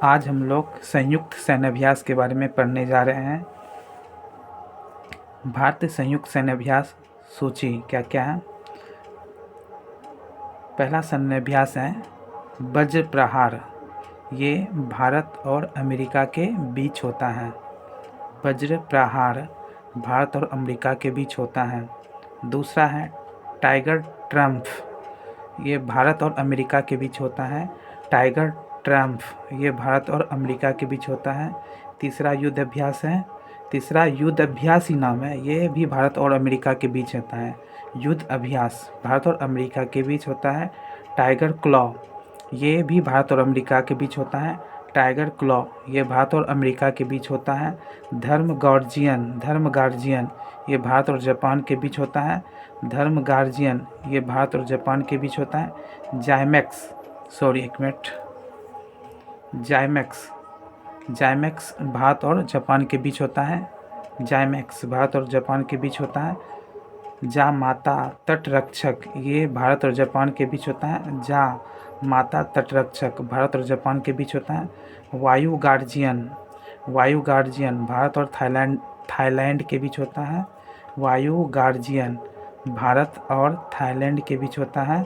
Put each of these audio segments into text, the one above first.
आज हम लोग संयुक्त सैन्य अभ्यास के बारे में पढ़ने जा रहे हैं। भारतीय संयुक्त सैन्य अभ्यास सूची क्या क्या है। पहला सैन्य अभ्यास है वज्र प्रहार। ये भारत और अमेरिका के बीच होता है। वज्र प्रहार भारत और अमेरिका के बीच होता है। दूसरा है टाइगर ट्रम्प। ये भारत और अमेरिका के बीच होता है। टाइगर ट्रम्प ये भारत और अमेरिका के बीच होता है। तीसरा युद्ध अभ्यास है। तीसरा युद्ध अभ्यास ही नाम है, ये भी भारत और अमेरिका के बीच होता है। युद्ध अभ्यास भारत और अमेरिका के बीच होता है। टाइगर क्लॉ ये भी भारत और अमेरिका के बीच होता है। टाइगर क्लॉ ये भारत और अमेरिका के बीच होता है। धर्म गार्जियन ये भारत और जापान के बीच होता है। धर्म गार्जियन ये भारत और जापान के बीच होता है। जाइमैक्स भारत और जापान के बीच होता है। जाइमैक्स भारत और जापान के बीच होता है। जा माता तटरक्षक ये भारत और जापान के बीच होता है। जा माता तटरक्षक भारत और जापान के बीच होता है। वायु गार्जियन भारत और थाईलैंड के बीच होता है। वायु गार्जियन भारत और थाईलैंड के बीच होता है।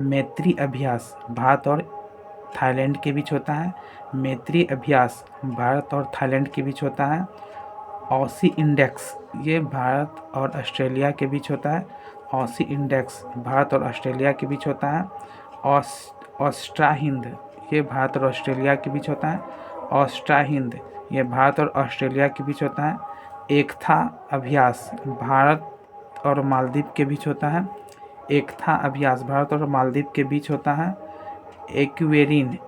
मैत्री अभ्यास भारत और थाईलैंड के बीच होता है। मैत्री अभ्यास भारत और थाईलैंड के बीच होता है। ऑसी इंडेक्स ये भारत और ऑस्ट्रेलिया के बीच होता है। ऑसी इंडेक्स भारत और ऑस्ट्रेलिया के बीच होता है। ऑस्ट्रा हिंद ये भारत और ऑस्ट्रेलिया के बीच होता है। ऑस्ट्रा हिंद ये भारत और ऑस्ट्रेलिया के बीच होता है। एकता अभ्यास भारत और मालदीव के बीच होता है। एकता अभ्यास भारत और मालदीव के बीच होता है। एकीवेरिन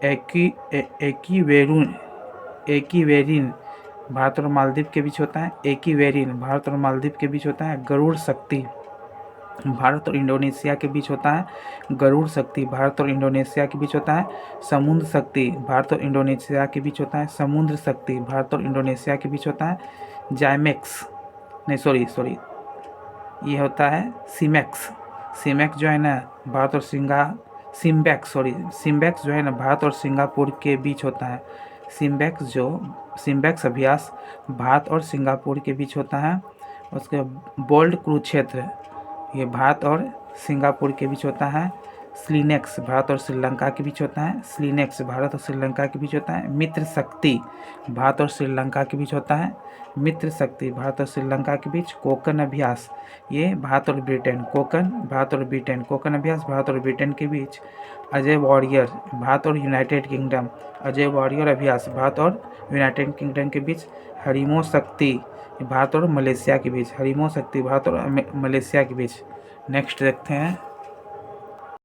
भारत और मालदीव के बीच होता है। एकीवेरिन भारत और मालदीव के बीच होता है। गरुड़ शक्ति भारत और इंडोनेशिया के बीच होता है। गरुड़ शक्ति भारत और इंडोनेशिया के बीच होता है। समुद्र शक्ति भारत और इंडोनेशिया के बीच होता है। समुद्र शक्ति भारत और इंडोनेशिया के बीच होता है। ये होता है सिमैक्स जो है ना भारत और सिम्बैक्स जो है ना भारत और सिंगापुर के बीच होता है। सिम्बैक्स अभ्यास भारत और सिंगापुर के बीच होता है। उसके बोल्ड कुरुक्षेत्र ये भारत और सिंगापुर के बीच होता है। स्लिनेक्स भारत और श्रीलंका के बीच होता है। स्लिनेक्स भारत और श्रीलंका के बीच होता है। मित्र शक्ति भारत और श्रीलंका के बीच होता है। मित्र शक्ति भारत और श्रीलंका के बीच। कोकन अभ्यास ये भारत और ब्रिटेन कोकन अभ्यास भारत और ब्रिटेन के बीच। अजय वॉरियर भारत और यूनाइटेड किंगडम अजय वॉरियर अभ्यास भारत और यूनाइटेड किंगडम के बीच। हरिमो शक्ति भारत और मलेशिया के बीच। हरिमो शक्ति भारत और मलेशिया के बीच। नेक्स्ट देखते हैं।